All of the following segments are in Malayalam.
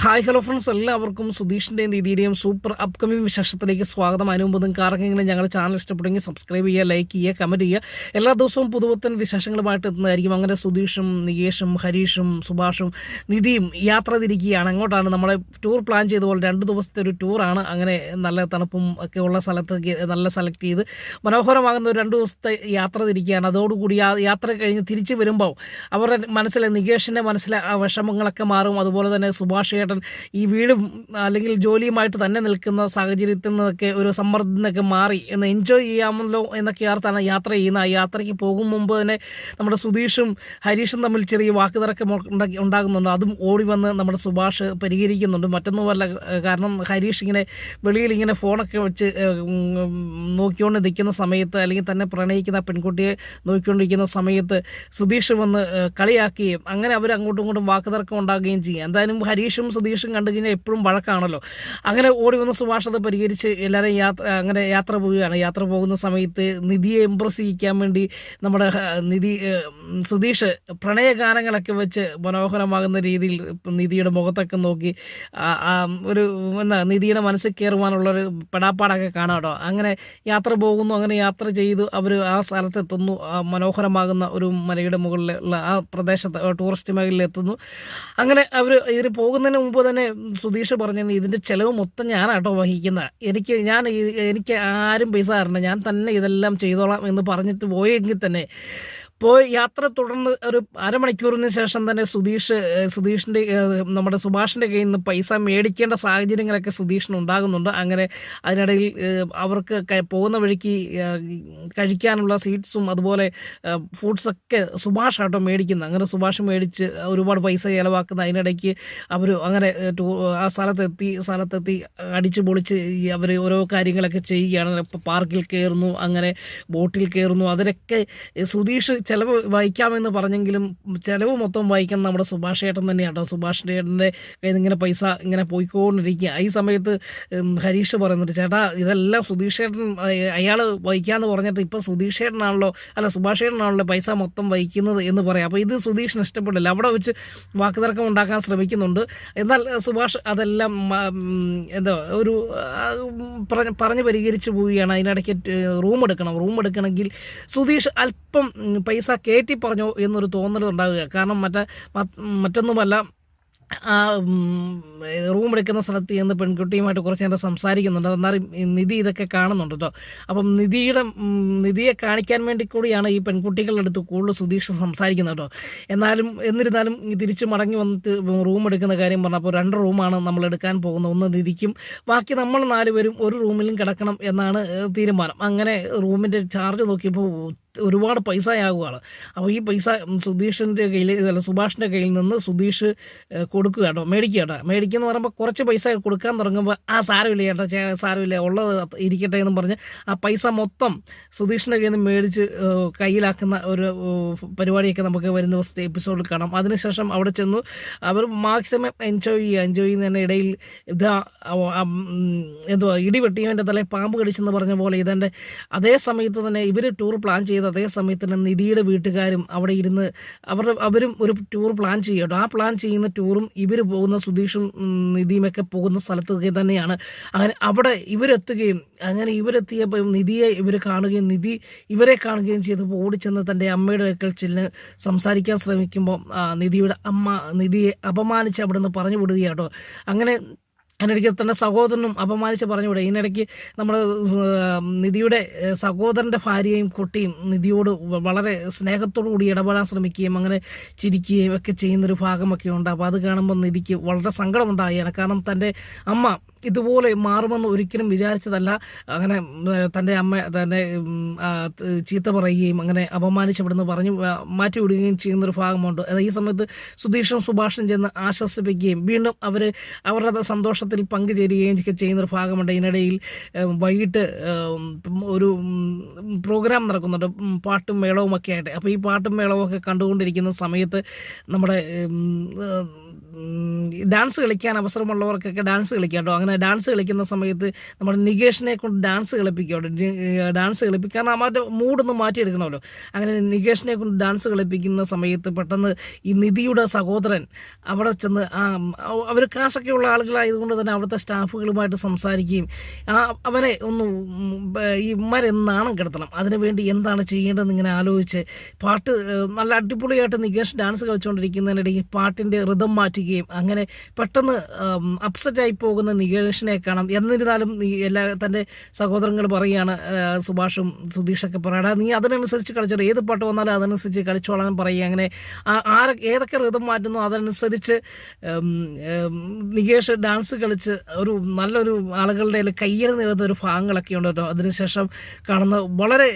ഹായ് ഹലോ ഫ്രണ്ട്സ്, എല്ലാവർക്കും സുധീഷിൻ്റെയും ദീദിയുടെയും സൂപ്പർ അപ്കമിങ് വിശേഷത്തിലേക്ക് സ്വാഗതം. അതിനു മുമ്പ് നിങ്ങൾക്ക് ആർക്കെങ്കിലും ഞങ്ങളുടെ ചാനൽ ഇഷ്ടപ്പെടുമെങ്കിൽ സബ്സ്ക്രൈബ് ചെയ്യുക, ലൈക്ക് ചെയ്യുക, കമൻറ്റ് ചെയ്യുക. എല്ലാ ദിവസവും പുതുപുത്തൻ വിശേഷങ്ങളുമായിട്ട് എത്തുന്നതായിരിക്കും. അങ്ങനെ സുധീഷും നികേഷും ഹരീഷും സുഭാഷും നിധിയും യാത്ര തിരിക്കുകയാണ്. അങ്ങോട്ടാണ് നമ്മുടെ ടൂർ പ്ലാൻ ചെയ്ത പോലെ 2 ദിവസത്തെ ഒരു ടൂറാണ്. അങ്ങനെ നല്ല തണുപ്പും ഒക്കെ ഉള്ള സ്ഥലത്തേക്ക് നല്ല സെലക്ട് ചെയ്ത് മനോഹരമാകുന്ന ഒരു 2 ദിവസത്തെ യാത്ര തിരിക്കുകയാണ്. അതോടുകൂടി ആ യാത്ര കഴിഞ്ഞ് തിരിച്ച് വരുമ്പോൾ അവരുടെ മനസ്സിലെ നികേഷിൻ്റെ മനസ്സിലെ ആ വിഷമങ്ങളൊക്കെ മാറും. അതുപോലെ തന്നെ സുഭാഷ് ചേട്ടൻ ഈ വീടും അല്ലെങ്കിൽ ജോലിയുമായിട്ട് തന്നെ നിൽക്കുന്ന സാഹചര്യത്തിൽ നിന്നൊക്കെ ഒരു സമ്മർദ്ദത്തിൽ നിന്നൊക്കെ മാറി എന്ന് എൻജോയ് ചെയ്യാമല്ലോ എന്നൊക്കെ ഓർത്താണ് യാത്ര ചെയ്യുന്നത്. ആ യാത്രയ്ക്ക് പോകും മുമ്പ് തന്നെ നമ്മുടെ സുധീഷും ഹരീഷും തമ്മിൽ ചെറിയ വാക്കുതർക്കം ഉണ്ടാകുന്നുണ്ട്. അതും ഓടി വന്ന് നമ്മുടെ സുഭാഷ് പരിഹരിക്കുന്നുണ്ട്. മറ്റൊന്നുമല്ല, കാരണം ഹരീഷ് ഇങ്ങനെ വെളിയിൽ ഇങ്ങനെ ഫോണൊക്കെ വെച്ച് നോക്കിക്കൊണ്ട് നിൽക്കുന്ന സമയത്ത്, അല്ലെങ്കിൽ തന്നെ പ്രണയിക്കുന്ന പെൺകുട്ടിയെ നോക്കിക്കൊണ്ടിരിക്കുന്ന സമയത്ത് സുധീഷ് വന്ന് കളിയാക്കുകയും അങ്ങനെ അവർ അങ്ങോട്ടും ഇങ്ങോട്ടും വാക്കുതർക്കം ഉണ്ടാകുകയും ചെയ്യും. എന്തായാലും ഹരീഷും സുധീഷും കണ്ടു കഴിഞ്ഞാൽ എപ്പോഴും വഴക്കാണല്ലോ. അങ്ങനെ ഓടി വന്ന് സുഭാഷ് അത് പരിഹരിച്ച് എല്ലാവരെയും യാത്ര പോവുകയാണ്. യാത്ര പോകുന്ന സമയത്ത് നിധിയെ ഇമ്പ്രസ് ചെയ്യിക്കാൻ വേണ്ടി നമ്മുടെ സുധീഷ് പ്രണയഗാനങ്ങളൊക്കെ വെച്ച് മനോഹരമാകുന്ന രീതിയിൽ നിധിയുടെ മുഖത്തൊക്കെ നോക്കി ഒരു നിധിയുടെ മനസ്സിൽ കയറുവാനുള്ളൊരു പെടാപ്പാടൊക്കെ കാണാം കേട്ടോ. അങ്ങനെ യാത്ര പോകുന്നു. അങ്ങനെ യാത്ര ചെയ്ത് അവർ ആ സ്ഥലത്തെത്തുന്നു. മനോഹരമാകുന്ന ഒരു മലയുടെ മുകളിലുള്ള ആ പ്രദേശത്ത് ടൂറിസ്റ്റ് മേഖലയിലെത്തുന്നു. അങ്ങനെ അവർ ഇതിന് പോകുന്നതിന് മുമ്പ് തന്നെ സുധീഷ് പറഞ്ഞത് ഇതിൻ്റെ ചിലവ് മൊത്തം ഞാനാട്ടോ വഹിക്കുന്നത്, എനിക്ക് ആരും പൈസ തരണ്ട, ഞാൻ തന്നെ ഇതെല്ലാം ചെയ്തോളാം എന്ന് പറഞ്ഞിട്ട് പോയെങ്കിൽ തന്നെ യാത്ര തുടർന്ന് ഒരു അരമണിക്കൂറിന് ശേഷം തന്നെ സുധീഷിൻ്റെ നമ്മുടെ സുഭാഷിൻ്റെ കയ്യിൽ നിന്ന് പൈസ മേടിക്കേണ്ട സാഹചര്യങ്ങളൊക്കെ സുധീഷിന് ഉണ്ടാകുന്നുണ്ട്. അങ്ങനെ അതിനിടയിൽ അവർക്ക് പോകുന്ന വഴിക്ക് കഴിക്കാനുള്ള സ്വീറ്റ്സും അതുപോലെ ഫ്രൂട്ട്സൊക്കെ സുഭാഷ് ആട്ടോ മേടിക്കുന്നത്. അങ്ങനെ സുഭാഷ് മേടിച്ച് ഒരുപാട് പൈസ ചിലവാക്കുന്ന അതിനിടയ്ക്ക് അവർ അങ്ങനെ ആ സ്ഥലത്തെത്തി അടിച്ചു പൊളിച്ച് അവർ ഓരോ കാര്യങ്ങളൊക്കെ ചെയ്യുകയാണ്. പാർക്കിൽ കയറുന്നു, അങ്ങനെ ബോട്ടിൽ കയറുന്നു. അതിനൊക്കെ സുധീഷ് ചിലവ് വഹിക്കാമെന്ന് പറഞ്ഞെങ്കിലും ചിലവ് മൊത്തം വഹിക്കാൻ നമ്മുടെ സുഭാഷ് ചേട്ടൻ തന്നെയാട്ടോ. സുഭാഷ് ചേട്ടൻ്റെ കയ്യിൽ നിന്ന് ഇങ്ങനെ പൈസ ഇങ്ങനെ പോയിക്കൊണ്ടിരിക്കുക. ഈ സമയത്ത് ഹരീഷ് പറയുന്നുണ്ട്, ചേട്ടാ ഇതെല്ലാം സുധീഷ് ചേട്ടൻ അയാൾ വഹിക്കാമെന്ന് പറഞ്ഞിട്ട് ഇപ്പം സുധീഷ് സുഭാഷ് ചേട്ടനാണല്ലോ പൈസ മൊത്തം വഹിക്കുന്നത് എന്ന് പറയാം. അപ്പോൾ ഇത് സുധീഷിന് ഇഷ്ടപ്പെടില്ല. അവിടെ വെച്ച് വാക്കുതർക്കം ഉണ്ടാക്കാൻ ശ്രമിക്കുന്നുണ്ട്. എന്നാൽ സുഭാഷ് അതെല്ലാം ഒരു പറഞ്ഞ് പരിഹരിച്ച് പോവുകയാണ്. അതിനിടയ്ക്ക് റൂം എടുക്കണമെങ്കിൽ സുധീഷ് അല്പം പൈസ കയറ്റി പറഞ്ഞോ എന്നൊരു തോന്നലുണ്ടാവുക. കാരണം മറ്റൊന്നുമല്ല, ആ റൂം എടുക്കുന്ന സ്ഥലത്ത് ചെന്ന് പെൺകുട്ടിയുമായിട്ട് കുറച്ച് നേരം സംസാരിക്കുന്നുണ്ട്. എന്നാലും നിധി ഇതൊക്കെ കാണുന്നുണ്ട് കേട്ടോ. അപ്പം നിധിയെ കാണിക്കാൻ വേണ്ടി കൂടിയാണ് ഈ പെൺകുട്ടികളുടെ അടുത്ത് കൂടുതൽ സുധീഷ് സംസാരിക്കുന്നത് കേട്ടോ. എന്നിരുന്നാലും തിരിച്ച് മടങ്ങി വന്നിട്ട് റൂം എടുക്കുന്ന കാര്യം പറഞ്ഞപ്പോൾ 2 റൂമാണ് നമ്മൾ എടുക്കാൻ പോകുന്നത്. ഒന്ന് നിധിക്കും, ബാക്കി നമ്മൾ 4 പേരും ഒരു റൂമിലും കിടക്കണം എന്നാണ് തീരുമാനം. അങ്ങനെ റൂമിൻ്റെ ചാർജ് നോക്കിയപ്പോൾ ഒരുപാട് പൈസയാകുകയാണ്. അപ്പോൾ ഈ പൈസ സുഭാഷിൻ്റെ കയ്യിൽ നിന്ന് സുധീഷ് കൊടുക്കുക കേട്ടോ, മേടിക്കുകയെന്ന് പറയുമ്പോൾ കുറച്ച് പൈസ കൊടുക്കാൻ തുടങ്ങുമ്പോൾ സാരമില്ല ചേട്ടാ, സാരമില്ല, ഉള്ളത് ഇരിക്കട്ടെ എന്നും പറഞ്ഞ് ആ പൈസ മൊത്തം സുധീഷിൻ്റെ കയ്യിൽ നിന്ന് മേടിച്ച് കയ്യിലാക്കുന്ന ഒരു പരിപാടിയൊക്കെ നമുക്ക് വരുന്ന ദിവസത്തെ എപ്പിസോഡിൽ കാണാം. അതിനുശേഷം അവിടെ ചെന്നു അവർ മാക്സിമം എൻജോയ് ചെയ്യുന്നതിൻ്റെ ഇടയിൽ ഇടിവെട്ടിയവൻ്റെ തലയിൽ പാമ്പ് കടിച്ചെന്ന് പറഞ്ഞ പോലെ ഇതെൻ്റെ അതേ സമയത്ത് തന്നെ ഇവർ ടൂർ പ്ലാൻ ചെയ്ത് അതേ സമയത്ത് തന്നെ നിധിയുടെ വീട്ടുകാരും അവിടെ ഇരുന്ന് അവരും ഒരു ടൂർ പ്ലാൻ ചെയ്യട്ടോ. ആ പ്ലാൻ ചെയ്യുന്ന ടൂറും ഇവർ പോകുന്ന സുധീഷും നിധിയുമൊക്കെ പോകുന്ന സ്ഥലത്തൊക്കെ തന്നെയാണ്. അങ്ങനെ അവിടെ ഇവരെത്തുകയും അങ്ങനെ ഇവരെത്തിയപ്പോൾ നിധിയെ ഇവർ കാണുകയും നിധി ഇവരെ കാണുകയും ചെയ്തപ്പോൾ ഓടിച്ചെന്ന് തൻ്റെ അമ്മയുടെ അടുക്കൽ ചെന്ന് സംസാരിക്കാൻ ശ്രമിക്കുമ്പോൾ നിധിയുടെ അമ്മ നിധിയെ അപമാനിച്ച് അവിടെ നിന്ന് പറഞ്ഞു വിടുകയാട്ടോ. അങ്ങനെ അതിനിടയ്ക്ക് തന്നെ സഹോദരനും അപമാനിച്ച് പറഞ്ഞുകൂടെ. ഇതിനിടയ്ക്ക് നമ്മുടെ നിധിയുടെ സഹോദരൻ്റെ ഭാര്യയും കുട്ടിയും നിധിയോട് വളരെ സ്നേഹത്തോടു കൂടി ഇടപെടാൻ ശ്രമിക്കുകയും അങ്ങനെ ചിരിക്കുകയും ഒക്കെ ചെയ്യുന്നൊരു ഭാഗമൊക്കെ ഉണ്ട്. അപ്പോൾ അത് കാണുമ്പോൾ നിധിക്ക് വളരെ സങ്കടമുണ്ടാവുകയാണ്. കാരണം തൻ്റെ അമ്മ ഇതുപോലെ മാറുമെന്ന് ഒരിക്കലും വിചാരിച്ചതല്ല. അങ്ങനെ തൻ്റെ അമ്മ തന്നെ ചീത്ത പറയുകയും അങ്ങനെ അപമാനിച്ച് ഇവിടുന്ന് മാറ്റി വിടുകയും ചെയ്യുന്നൊരു ഭാഗമുണ്ട്. ഈ സമയത്ത് സുധീഷും സുഭാഷും ചെന്ന് ആശ്വസിപ്പിക്കുകയും വീണ്ടും അവരുടെ സന്തോഷത്തിൽ പങ്കുചേരുകയും ചെയ്യുന്നൊരു ഭാഗമുണ്ട്. ഇതിനിടയിൽ വൈകിട്ട് ഒരു പ്രോഗ്രാം നടക്കുന്നുണ്ട്, പാട്ടും മേളവും ഒക്കെ ആയിട്ട്. അപ്പോൾ ഈ പാട്ടും മേളവും ഒക്കെ കണ്ടുകൊണ്ടിരിക്കുന്ന സമയത്ത് നമ്മുടെ ഡാൻസ് കളിക്കാൻ അവസരമുള്ളവർക്കൊക്കെ ഡാൻസ് കളിക്കാം കേട്ടോ. അങ്ങനെ ഡാൻസ് കളിക്കുന്ന സമയത്ത് നമ്മുടെ നികേഷിനെ കൊണ്ട് ഡാൻസ് കളിപ്പിക്കുക, ഡാൻസ് കളിപ്പിക്കുക, കാരണം അവരുടെ മൂഡൊന്ന് മാറ്റിയെടുക്കണമല്ലോ. അങ്ങനെ നികേഷിനെ കൊണ്ട് ഡാൻസ് കളിപ്പിക്കുന്ന സമയത്ത് പെട്ടെന്ന് ഈ നിധിയുടെ സഹോദരൻ അവിടെ ചെന്ന് അവർ കാശൊക്കെയുള്ള ആളുകളായതുകൊണ്ട് തന്നെ അവിടുത്തെ സ്റ്റാഫുകളുമായിട്ട് സംസാരിക്കുകയും അവനെ ഒന്ന് ഈ ഇമ്മാരെ നാണം കിടത്തണം, അതിനുവേണ്ടി എന്താണ് ചെയ്യേണ്ടതെന്ന് ഇങ്ങനെ ആലോചിച്ച് പാട്ട് നല്ല അടിപൊളിയായിട്ട് നികേഷ് ഡാൻസ് കളിച്ചുകൊണ്ടിരിക്കുന്നതിനിടയ്ക്ക് പാട്ടിൻ്റെ ഋതം മാറ്റുകയും അങ്ങനെ പെട്ടെന്ന് അപ്സെറ്റായി പോകുന്ന നികേഷിനെ കാണാം. എന്നിരുന്നാലും തൻ്റെ സഹോദരങ്ങൾ പറയുകയാണ്, സുഭാഷും സുധീഷൊക്കെ പറയടാ നീ അതിനനുസരിച്ച് കളിച്ചോ, ഏത് പാട്ട് വന്നാലും അതനുസരിച്ച് കളിച്ചോളാൻ പറയുക. അങ്ങനെ ഏതൊക്കെ ഋതം മാറ്റുന്നു അതനുസരിച്ച് നികേഷ് ഡാൻസ് കളിച്ച് നല്ലൊരു ആളുകളുടെ കയ്യിൽ നേടുന്ന ഒരു ഭാഗങ്ങളൊക്കെ ഉണ്ട് കേട്ടോ. അതിനുശേഷം കാണുന്ന വളരെ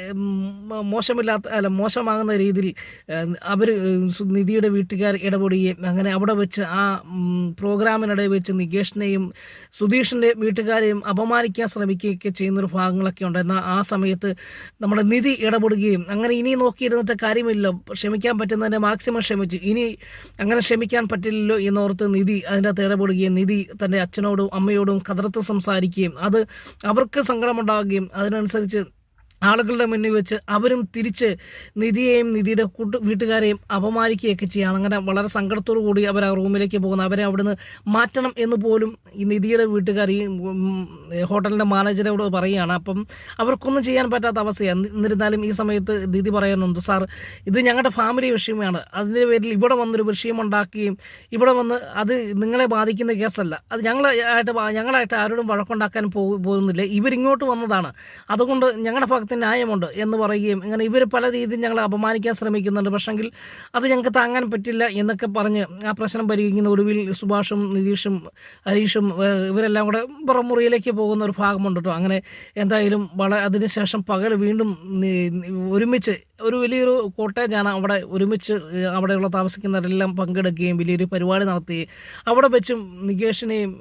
മോശമാകുന്ന രീതിയിൽ അവർ നിധിയുടെ വീട്ടുകാർ ഇടപെടുകയും അങ്ങനെ അവിടെ വെച്ച് ആ പ്രോഗ്രാമിനിടയിൽ വെച്ച് നികേഷിനെയും സുധീഷിൻ്റെ വീട്ടുകാരെയും അപമാനിക്കാൻ ശ്രമിക്കുകയൊക്കെ ചെയ്യുന്നൊരു ഭാഗങ്ങളൊക്കെ ഉണ്ട്. എന്നാൽ ആ സമയത്ത് നമ്മുടെ നിധി ഇടപെടുകയും അങ്ങനെ ഇനി നോക്കിയിരുന്നിട്ട് കാര്യമില്ല, ക്ഷമിക്കാൻ പറ്റുന്നതിൻ്റെ മാക്സിമം ക്ഷമിച്ചു, ഇനി അങ്ങനെ ക്ഷമിക്കാൻ പറ്റില്ലല്ലോ എന്നോർത്ത് നിധി അതിൻ്റെ അകത്ത് ഇടപെടുകയും നിധി തൻ്റെ അച്ഛനോടും അമ്മയോടും കതർത്ത് സംസാരിക്കുകയും അത് അവർക്ക് സങ്കടമുണ്ടാകുകയും അതിനനുസരിച്ച് ആളുകളുടെ മുന്നിൽ വെച്ച് അവരും തിരിച്ച് നിധിയെയും നിധിയുടെ വീട്ടുകാരെയും അപമാനിക്കുകയൊക്കെ ചെയ്യണം. അങ്ങനെ വളരെ സങ്കടത്തോടു കൂടി അവർ ആ റൂമിലേക്ക് പോകുന്നു. അവരെ അവിടുന്ന് മാറ്റണം എന്ന് പോലും ഈ നിധിയുടെ വീട്ടുകാർ ഈ ഹോട്ടലിൻ്റെ മാനേജരോട് പറയുകയാണ്. അപ്പം അവർക്കൊന്നും ചെയ്യാൻ പറ്റാത്ത അവസ്ഥയാണ്. എന്നിരുന്നാലും ഈ സമയത്ത് നിധി പറയുന്നുണ്ട്, സാർ ഇത് ഞങ്ങളുടെ ഫാമിലി വിഷയമാണ്, അതിൻ്റെ പേരിൽ ഇവിടെ വന്നൊരു വിഷയമുണ്ടാക്കുകയും ഇവിടെ വന്ന് അത് നിങ്ങളെ ബാധിക്കുന്ന കേസല്ല, അത് ഞങ്ങളായിട്ട് ആരോടും വഴക്കുണ്ടാക്കാൻ പോകുന്നില്ല, ഇവരിങ്ങോട്ട് വന്നതാണ്, അതുകൊണ്ട് ഞങ്ങളുടെ ഭാഗത്ത് ന്യായമുണ്ട് എന്ന് പറയുകയും അങ്ങനെ ഇവർ പല രീതിയിൽ ഞങ്ങളെ അപമാനിക്കാൻ ശ്രമിക്കുന്നുണ്ട്, പക്ഷെങ്കിൽ അത് ഞങ്ങൾക്ക് താങ്ങാൻ പറ്റില്ല എന്നൊക്കെ പറഞ്ഞ് ആ പ്രശ്നം പരിഹരിക്കുന്ന ഒടുവിൽ സുഭാഷും നിതീഷും ഹരീഷും ഇവരെല്ലാം കൂടെ പുറമുറിയിലേക്ക് പോകുന്ന ഒരു ഭാഗമുണ്ട് കേട്ടോ. അങ്ങനെ എന്തായാലും അതിനുശേഷം പകൽ വീണ്ടും ഒരുമിച്ച് ഒരു വലിയൊരു കോട്ടേജാണ്, അവിടെ ഒരുമിച്ച് അവിടെയുള്ള താമസിക്കുന്നവരെല്ലാം പങ്കെടുക്കുകയും വലിയൊരു പരിപാടി നടത്തുകയും അവിടെ വെച്ചും നികേഷിനെയും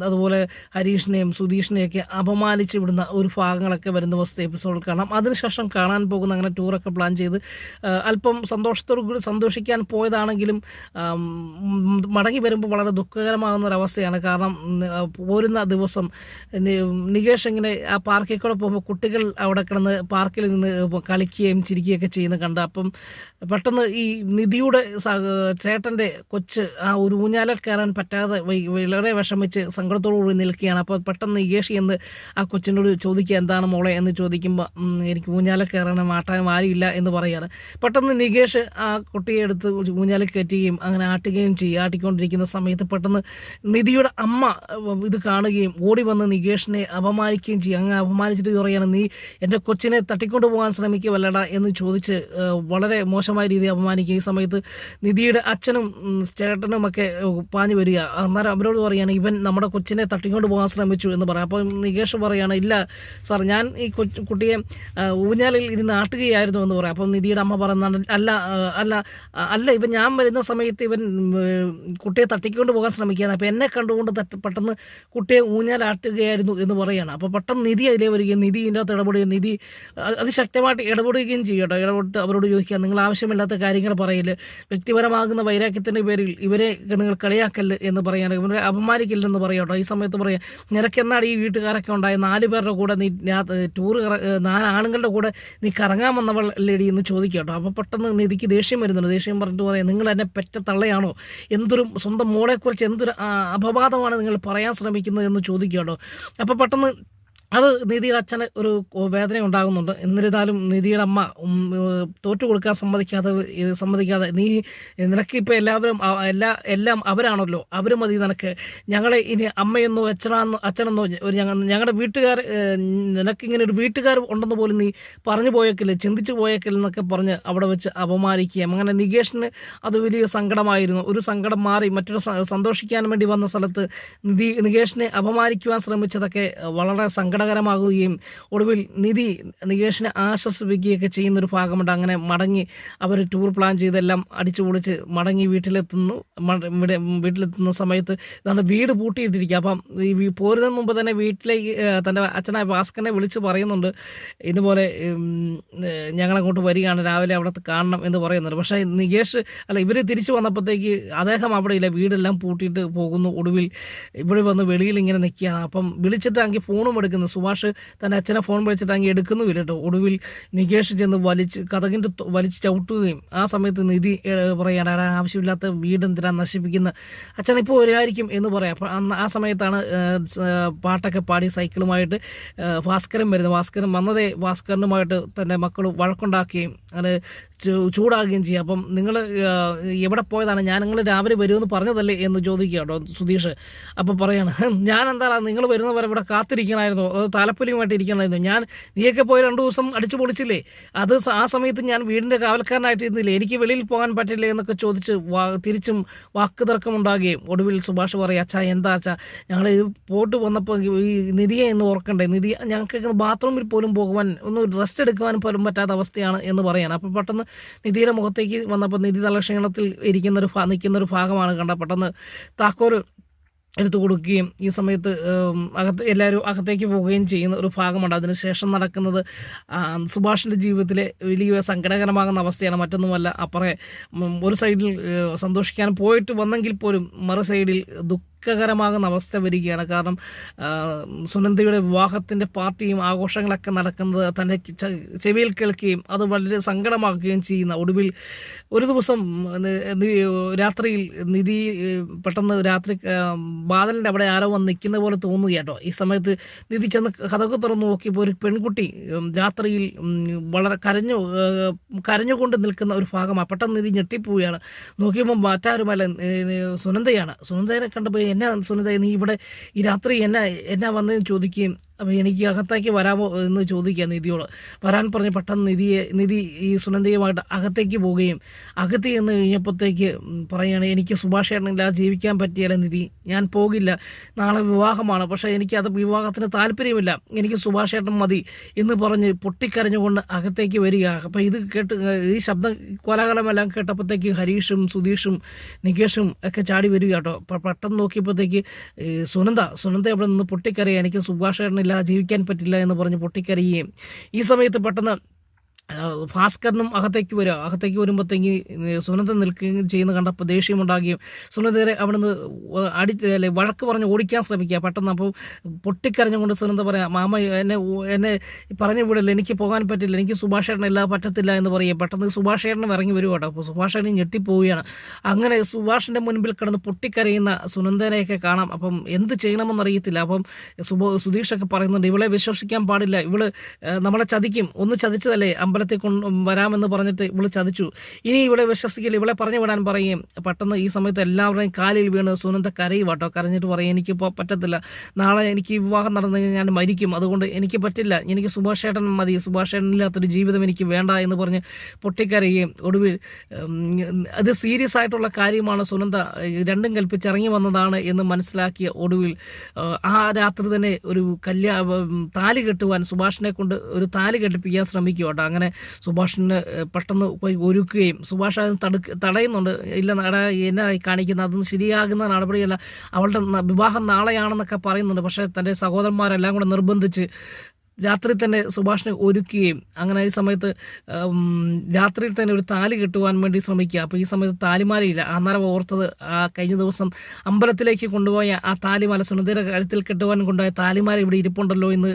അതുപോലെ ഹരീഷിനെയും സുധീഷിനെയൊക്കെ അപമാനിച്ച് വിടുന്ന ഒരു ഭാഗങ്ങളൊക്കെ വരുന്ന ദിവസത്തെ എപ്പിസോഡ് കാണാം. അതിനുശേഷം കാണാൻ പോകുന്ന അങ്ങനെ ടൂറൊക്കെ പ്ലാൻ ചെയ്ത് അല്പം സന്തോഷത്തോടുകൂടി സന്തോഷിക്കാൻ പോയതാണെങ്കിലും മടങ്ങി വരുമ്പോൾ വളരെ ദുഃഖകരമാകുന്ന ഒരവസ്ഥയാണ്. കാരണം പോരുന്ന ദിവസം നികേഷ് ഇങ്ങനെ ആ പാർക്കിൽ കൂടെ പോകുമ്പോൾ കുട്ടികൾ അവിടെ കിടന്ന് പാർക്കിൽ നിന്ന് കളിക്കുകയും ചിരിക്കുകയൊക്കെ ചെയ്യുന്നത് കണ്ട് അപ്പം പെട്ടെന്ന് ഈ നിധിയുടെ ചേട്ടൻ്റെ കൊച്ച് ആ ഒരു ഊഞ്ഞാലിൽ കയറാൻ പറ്റാതെ വളരെ വിഷമിച്ച് സങ്കടത്തോടുകൂടി നിൽക്കുകയാണ്. അപ്പോൾ പെട്ടെന്ന് നികേഷ് എന്ന് ആ കൊച്ചിനോട് ചോദിക്കുക, എന്താണ് മോളെ എന്ന് ചോദിക്കുമ്പോൾ എനിക്ക് ഊഞ്ഞാലിൽ കയറാനും ആട്ടാനും ആരുമില്ല എന്ന് പറയുകയാണ്. പെട്ടെന്ന് നികേഷ് ആ കുട്ടിയെ എടുത്ത് ഊഞ്ഞാലിൽ കയറ്റുകയും അങ്ങനെ ആട്ടിക്കൊണ്ടിരിക്കുന്ന സമയത്ത് പെട്ടെന്ന് നിധിയുടെ അമ്മ ഇത് കാണുകയും ഓടി വന്ന് നികേഷിനെ അപമാനിക്കുകയും ചെയ്യും. അങ്ങനെ അപമാനിച്ചിട്ട് പറയുകയാണ്, നീ എൻ്റെ കൊച്ചിനെ തട്ടിക്കൊണ്ടു പോകാൻ ശ്രമിക്കുവല്ലടാ എന്ന് ചോദിച്ച് വളരെ മോശമായ രീതിയിൽ അപമാനിക്കുക. ഈ സമയത്ത് നിധിയുടെ അച്ഛനും ചേട്ടനും ഒക്കെ പാഞ്ഞു വരിക. അന്നേരം അവരോട് പറയുകയാണ്, ഇവൻ നമ്മുടെ കൊച്ചിനെ തട്ടിക്കൊണ്ട് പോകാൻ ശ്രമിച്ചു എന്ന് പറയാം. അപ്പോൾ നികേഷ് പറയുകയാണ്, ഇല്ല സാർ, ഞാൻ ഈ കുട്ടിയെ ഊഞ്ഞാലിൽ ഇരുന്ന് ആട്ടുകയായിരുന്നു എന്ന് പറയാം. അപ്പം നിധിയുടെ അമ്മ പറയുന്നതാണ്, അല്ല ഇവൻ ഞാൻ വരുന്ന സമയത്ത് ഇവൻ കുട്ടിയെ തട്ടിക്കൊണ്ട് പോകാൻ ശ്രമിക്കുകയാണ്, അപ്പോൾ എന്നെ കണ്ടുകൊണ്ട് പെട്ടെന്ന് കുട്ടിയെ ഊഞ്ഞാലാട്ടുകയായിരുന്നു എന്ന് പറയുകയാണ്. അപ്പോൾ പെട്ടെന്ന് നിധി അതിലേ വരികയും നിധി ഇതിൻ്റെ അകത്ത് ഇടപെടുകയും നിധി അതിശക്തമായിട്ട് ഇടപെടുകയും ചെയ്യും കേട്ടോ. ഇടപെട്ട് അവരോട് ചോദിക്കുക, നിങ്ങൾ ആവശ്യമില്ലാത്ത കാര്യങ്ങൾ പറയില്ല, വ്യക്തിപരമാകുന്ന വൈരാഗ്യത്തിൻ്റെ പേരിൽ ഇവരെ നിങ്ങൾ കളിയാക്കല്ല് എന്ന് പറയുകയാണ്, ഇവരെ അപമാനിക്കില്ലെന്ന് പറയാം കേട്ടോ. ഈ സമയത്ത് പറയാം, നിനക്കെന്നാണ് ഈ വീട്ടുകാരൊക്കെ ഉണ്ടായ 4 പേരുടെ കൂടെ നീ ടൂറ് 4 ആണുങ്ങളുടെ കൂടെ നീ കറങ്ങാൻ വന്നവൾ ലേഡി എന്ന് ചോദിക്കുക കേട്ടോ. അപ്പോൾ പെട്ടെന്ന് നിധിക്ക് ദേഷ്യം വരുന്നുണ്ട്. ദേഷ്യം പറഞ്ഞിട്ട് പറയാം, നിങ്ങൾ എന്നെ പെറ്റ തള്ളയാണോ, എന്തൊരു സ്വന്തം മോളെക്കുറിച്ച് എന്തൊരു അപവാദമാണ് നിങ്ങൾ പറയാൻ ശ്രമിക്കുന്നത് എന്ന് ചോദിക്കുക കേട്ടോ. അപ്പോൾ പെട്ടെന്ന് അത് നിധിയുടെ അച്ഛന് ഒരു വേദന ഉണ്ടാകുന്നുണ്ട്. എന്നിരുന്നാലും നിധിയുടെ അമ്മ തോറ്റു കൊടുക്കാൻ സമ്മതിക്കാതെ നിനക്കിപ്പോൾ എല്ലാം അവരാണല്ലോ, അവർ മതി നിനക്ക്, ഞങ്ങളെ ഇനി അമ്മയെന്നോ അച്ഛനെന്നോ ഞങ്ങളുടെ വീട്ടുകാർ, നിനക്കിങ്ങനെ ഒരു വീട്ടുകാർ ഉണ്ടെന്ന് പോലും നീ പറഞ്ഞു പോയേക്കില്ല, ചിന്തിച്ചു പോയേക്കില്ല എന്നൊക്കെ പറഞ്ഞ് അവിടെ വെച്ച് അപമാനിക്കുകയും അങ്ങനെ നികേഷിന് അത് വലിയ സങ്കടമായിരുന്നു. ഒരു സങ്കടം മാറി മറ്റൊരു സന്തോഷിക്കാൻ വേണ്ടി വന്ന സ്ഥലത്ത് നികേഷിനെ അപമാനിക്കുവാൻ ശ്രമിച്ചതൊക്കെ വളരെ സങ്കടം സങ്കടകരമാകുകയും ഒടുവിൽ നികേഷിനെ ആശ്വസിപ്പിക്കുകയൊക്കെ ചെയ്യുന്നൊരു ഭാഗമുണ്ട്. അങ്ങനെ മടങ്ങി അവർ ടൂർ പ്ലാൻ ചെയ്തെല്ലാം അടിച്ചു പൊളിച്ച് മടങ്ങി വീട്ടിലെത്തുന്ന സമയത്ത് ഇതാണ് വീട് പൂട്ടിയിട്ടിരിക്കുക. അപ്പം ഈ പോരുന്നതിന് മുമ്പ് തന്നെ വീട്ടിലേക്ക് തൻ്റെ അച്ഛനായ ഭാസ്കരനെ വിളിച്ച് പറയുന്നുണ്ട്, ഇതുപോലെ ഞങ്ങളങ്ങോട്ട് വരികയാണ്, രാവിലെ അവിടെ കാണണം എന്ന് പറയുന്നുണ്ട്. പക്ഷേ ഇവർ തിരിച്ചു വന്നപ്പോഴത്തേക്ക് അദ്ദേഹം അവിടെ ഇല്ല, വീടെല്ലാം പൂട്ടിയിട്ട് പോകുന്നു. ഒടുവിൽ ഇവിടെ വന്ന് വെളിയിൽ ഇങ്ങനെ നിൽക്കുകയാണ്. അപ്പം വിളിച്ചിട്ടാണെങ്കിൽ ഫോണും എടുക്കുന്നു. സുഭാഷ് തൻ്റെ അച്ഛനെ ഫോൺ വിളിച്ചിട്ടാണെങ്കിൽ എടുക്കുന്നുമില്ല കേട്ടോ. ഒടുവിൽ നികേഷ് ചെന്ന് കതകിൻ്റെ വലിച്ച് ചവിട്ടുകയും ആ സമയത്ത് നിധി പറയുകയാണ്, ആവശ്യമില്ലാത്ത വീടെന്തിനാ നശിപ്പിക്കുന്ന, അച്ഛൻ ഇപ്പോൾ വരുമായിരിക്കും എന്ന് പറയാം. അപ്പം ആ സമയത്താണ് പാട്ടൊക്കെ പാടി സൈക്കിളുമായിട്ട് ഭാസ്കരൻ വരുന്നത്. ഭാസ്കരൻ വന്നതേ ഭാസ്കരനുമായിട്ട് തന്നെ മക്കൾ വഴക്കുണ്ടാക്കുകയും അത് ചൂടാകുകയും ചെയ്യും. അപ്പം നിങ്ങൾ എവിടെ പോയതാണ്, ഞാൻ നിങ്ങൾ രാവിലെ വരുമെന്ന് പറഞ്ഞതല്ലേ എന്ന് ചോദിക്കുക കേട്ടോ സുധീഷ്. അപ്പോൾ പറയാണ്, ഞാൻ എന്താണ് നിങ്ങൾ വരുന്നവരെ ഇവിടെ കാത്തിരിക്കണമായിരുന്നു, അത് താലപ്പൊലിയുമായിട്ട് ഇരിക്കണമായിരുന്നു, നീയൊക്കെ പോയി 2 ദിവസം അടിച്ചു പൊളിച്ചില്ലേ, അത് ആ സമയത്ത് ഞാൻ വീടിൻ്റെ കാവൽക്കാരനായിട്ട് ഇരുന്നില്ലേ, എനിക്ക് വെളിയിൽ പോകാൻ പറ്റില്ല എന്നൊക്കെ ചോദിച്ച് തിരിച്ചും വാക്കുതർക്കമുണ്ടാകുകയും ഒടുവിൽ സുഭാഷ് പറയും, അച്ഛാ എന്താ അച്ഛാ, ഞങ്ങൾ പോയിട്ട് വന്നപ്പോൾ ഈ നിധിയെ എന്ന് ഓർക്കണ്ടേ, നിധി ഞങ്ങൾക്ക് ബാത്റൂമിൽ പോലും പോകുവാൻ ഒന്ന് റെസ്റ്റ് എടുക്കുവാൻ പോലും പറ്റാത്ത അവസ്ഥയാണ് എന്ന് പറയാൻ. അപ്പോൾ പെട്ടെന്ന് നിധിയുടെ മുഖത്തേക്ക് വന്നപ്പോൾ നിധി തലക്ഷീണത്തിൽ നിൽക്കുന്നൊരു ഭാഗമാണ് കണ്ട. പെട്ടെന്ന് താക്കോൽ എടുത്തു കൊടുക്കുകയും ഈ സമയത്ത് എല്ലാവരും അകത്തേക്ക് പോവുകയും ചെയ്യുന്ന ഒരു ഭാഗമുണ്ട്. അതിനുശേഷം നടക്കുന്നത് സുഭാഷിൻ്റെ ജീവിതത്തിലെ വലിയ സങ്കടകരമാകുന്ന അവസ്ഥയാണ്. മറ്റൊന്നുമല്ല, അപ്പുറേ ഒരു സൈഡിൽ സന്തോഷിക്കാൻ പോയിട്ട് വന്നെങ്കിൽ പോലും മറു സൈഡിൽ ദുഃഖകരമാകുന്ന അവസ്ഥ വരികയാണ്. കാരണം സുനന്ദയുടെ വിവാഹത്തിൻ്റെ പാർട്ടിയും ആഘോഷങ്ങളൊക്കെ നടക്കുന്നത് തൻ്റെ ചെവിയിൽ കേൾക്കുകയും അത് വളരെ സങ്കടമാക്കുകയും ചെയ്യുന്ന ഒടുവിൽ ഒരു ദിവസം രാത്രിയിൽ നിധി പെട്ടെന്ന് രാത്രി ബാദലിൻ്റെ അവിടെ ആരോ വന്ന് നിൽക്കുന്ന പോലെ തോന്നുക കേട്ടോ. ഈ സമയത്ത് നിധി ചെന്ന് കഥക് തുറന്നു നോക്കിയപ്പോൾ ഒരു പെൺകുട്ടി രാത്രിയിൽ വളരെ കരഞ്ഞുകൊണ്ട് നിൽക്കുന്ന ഒരു ഭാഗമാണ്. പെട്ടെന്ന് നിധി ഞെട്ടിപ്പോവുകയാണ്. നോക്കിയപ്പോൾ മറ്റാരുമല്ല, സുനന്ദയാണ്. സുനന്ദയെ കണ്ടപ്പോൾ എന്നാ സുനന്ദ നീ ഇവിടെ ഈ രാത്രി എന്നാ വന്നതെന്ന് ചോദിക്കുകയും, അപ്പോൾ എനിക്ക് അകത്തേക്ക് വരാമോ എന്ന് ചോദിക്കുക നിധിയോട്. വരാൻ പറഞ്ഞ് പെട്ടെന്ന് നിധി ഈ സുനന്ദയുമായിട്ട് അകത്തേക്ക് പോവുകയും അകത്ത് ചെന്ന് കഴിഞ്ഞപ്പോഴത്തേക്ക് പറയുകയാണ്, എനിക്ക് സുഭാഷേട്ടനില്ലാതെ ജീവിക്കാൻ പറ്റിയാലേ നിധി, ഞാൻ പോകില്ല, നാളെ വിവാഹമാണ്, പക്ഷേ എനിക്കത് വിവാഹത്തിന് താല്പര്യമില്ല, എനിക്ക് സുഭാഷേട്ടൻ മതി എന്ന് പറഞ്ഞ് പൊട്ടിക്കരഞ്ഞുകൊണ്ട് അകത്തേക്ക് വരിക. അപ്പോൾ ഇത് കേട്ട് ഈ ശബ്ദം കോലാഹലമെല്ലാം കേട്ടപ്പോഴത്തേക്ക് ഹരീഷും സുധീഷും നികേഷും ഒക്കെ ചാടി വരിക കേട്ടോ. പെട്ടെന്ന് നോക്കിയപ്പോഴത്തേക്ക് സുനന്ദ അവിടെ നിന്ന് പൊട്ടിക്കരയുക, എനിക്ക് സുഭാഷേട്ടനില്ല ജീവിക്കാൻ പറ്റില്ല എന്ന് പറഞ്ഞ് പൊട്ടിക്കരയുകയും ഈ സമയത്ത് പെട്ടെന്ന് ഭാസ്കരനും അകത്തേക്ക് വരുമ്പോഴത്തേക്ക് സുനന്ദ നിൽക്കുകയും ചെയ്യുന്ന കണ്ടപ്പോൾ ദേഷ്യമുണ്ടാകുകയും സുനന്ദരെ അവിടുന്ന് വഴക്ക് പറഞ്ഞ് ഓടിക്കാൻ ശ്രമിക്കുക. പെട്ടെന്ന് അപ്പോൾ പൊട്ടിക്കരഞ്ഞുകൊണ്ട് സുനന്ദ പറയാം, മാമ എന്നെ പറഞ്ഞു വിടില്ല, എനിക്ക് പോകാൻ പറ്റില്ല, എനിക്ക് സുഭാഷേട്ടനില്ല പറ്റത്തില്ല എന്ന് പറയുക. പെട്ടെന്ന് സുഭാഷേട്ടനും ഇറങ്ങി വരും കേട്ടോ. അപ്പോൾ സുഭാഷേട്ടൻ ഞെട്ടിപ്പോവുകയാണ്. അങ്ങനെ സുഭാഷിൻ്റെ മുൻപിൽ കിടന്ന് പൊട്ടിക്കരയുന്ന സുനന്ദനെയൊക്കെ കാണാം. അപ്പം എന്ത് ചെയ്യണമെന്നറിയത്തില്ല. അപ്പം സുധീഷൊക്കെ പറയുന്നുണ്ട്, ഇവളെ വിശ്വസിക്കാൻ പാടില്ല, ഇവള് നമ്മളെ ചതിക്കും, ഒന്ന് ചതിച്ചതല്ലേ, അമ്പലത്തിൽ വരാമെന്ന് പറഞ്ഞിട്ട് ഇവള് ചതിച്ചു, ഇനി ഇവളെ വിശ്വസിക്കില്ല, ഇവളെ പറഞ്ഞു വിടാൻ പറയും. പെട്ടെന്ന് ഈ സമയത്ത് എല്ലാവരുടെയും കാലിൽ വീണ് സുനന്ദ കരയും കേട്ടോ. കരഞ്ഞിട്ട് പറയും, എനിക്കിപ്പോൾ പറ്റത്തില്ല, നാളെ എനിക്ക് വിവാഹം നടന്നു കഴിഞ്ഞാൽ ഞാൻ മരിക്കും, അതുകൊണ്ട് എനിക്ക് പറ്റില്ല, എനിക്ക് സുഭാഷേട്ടൻ മതി, സുഭാഷേട്ടനില്ലാത്തൊരു ജീവിതം എനിക്ക് വേണ്ട എന്ന് പറഞ്ഞ് പൊട്ടിക്കരയുകയും ഒടുവിൽ അത് സീരിയസ് ആയിട്ടുള്ള കാര്യമാണ്, സുനന്ദ രണ്ടും കൽപ്പിച്ചിറങ്ങി വന്നതാണ് എന്ന് മനസ്സിലാക്കിയ ഒടുവിൽ ആ രാത്രി തന്നെ ഒരു താലി കെട്ടുവാൻ സുഭാഷിനെ കൊണ്ട് ഒരു താലി കെട്ടിപ്പിക്കാൻ ശ്രമിക്കുക കേട്ടോ. അങ്ങനെ സുഭാഷിനെ പെട്ടെന്ന് പോയി ഒരുക്കുകയും സുഭാഷ് അതിന് തടയുന്നുണ്ട്, ഇല്ല എന്നെ കാണിക്കുന്ന അതൊന്നും ശരിയാകുന്ന നടപടിയല്ല, അവളുടെ വിവാഹം നാളെയാണെന്നൊക്കെ പറയുന്നുണ്ട്. പക്ഷേ തൻ്റെ സഹോദരന്മാരെല്ലാം കൂടെ നിർബന്ധിച്ച് രാത്രി തന്നെ സുഭാഷിനെ ഒരുക്കുകയും അങ്ങനെ ഈ സമയത്ത് രാത്രിയിൽ തന്നെ ഒരു താലി കെട്ടുവാൻ വേണ്ടി ശ്രമിക്കുക. അപ്പോൾ ഈ സമയത്ത് താലിമാലയില്ല. അന്നേരം ഓർത്തത് കഴിഞ്ഞ ദിവസം അമ്പലത്തിലേക്ക് കൊണ്ടുപോയ ആ താലിമാല, സുനന്ദയുടെ കഴുത്തിൽ കെട്ടുവാൻ കൊണ്ടുപോയ താലിമാല ഇവിടെ ഇരിപ്പുണ്ടല്ലോ എന്ന്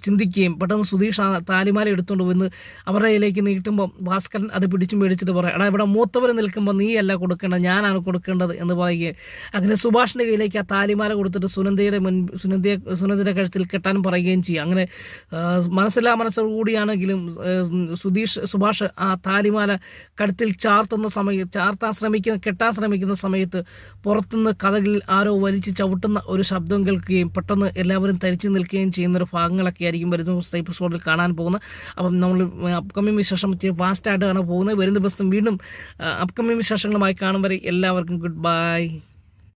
ചിന്തിക്കുകയും പെട്ടെന്ന് സുധീഷ് ആ താലിമാല എടുത്തുകൊണ്ട് വന്ന് അവരുടെ കയ്യിലേക്ക് നീട്ടുമ്പോൾ ഭാസ്കരൻ അത് പിടിച്ചും മേടിച്ചിട്ട് പറയാം, എടാ ഇവിടെ മൂത്തവർ നിൽക്കുമ്പോൾ നീയല്ല കൊടുക്കേണ്ടത്, ഞാനാണ് കൊടുക്കേണ്ടത് എന്ന് പറയുകയും അങ്ങനെ സുഭാഷിൻ്റെ കയ്യിലേക്ക് ആ താലിമാല കൊടുത്തിട്ട് സുനന്ദയുടെ കഴുത്തിൽ കെട്ടാൻ പറയുകയും ചെയ്യും. അങ്ങനെ മനസ്സോടുകൂടിയാണെങ്കിലും സുഭാഷ് ആ താലിമാല കഴുത്തിൽ കെട്ടാൻ ശ്രമിക്കുന്ന സമയത്ത് പുറത്തുനിന്ന് കഥകളിൽ ആരോ വലിച്ച് ചവിട്ടുന്ന ഒരു ശബ്ദം കേൾക്കുകയും പെട്ടെന്ന് എല്ലാവരും തരിച്ചു നിൽക്കുകയും ചെയ്യുന്നൊരു ഭാഗങ്ങളൊക്കെ ആയിരിക്കും വരുന്ന എപ്പിസോഡിൽ കാണാൻ പോകുന്നത്. അപ്പം നമ്മൾ അപ്കമിങ് വിശേഷം ഫാസ്റ്റായിട്ടാണ് പോകുന്നത്. വരുന്ന ദിവസം വീണ്ടും അപ്കമിങ് വിശേഷങ്ങളുമായി കാണും വരെ എല്ലാവർക്കും ഗുഡ് ബൈ.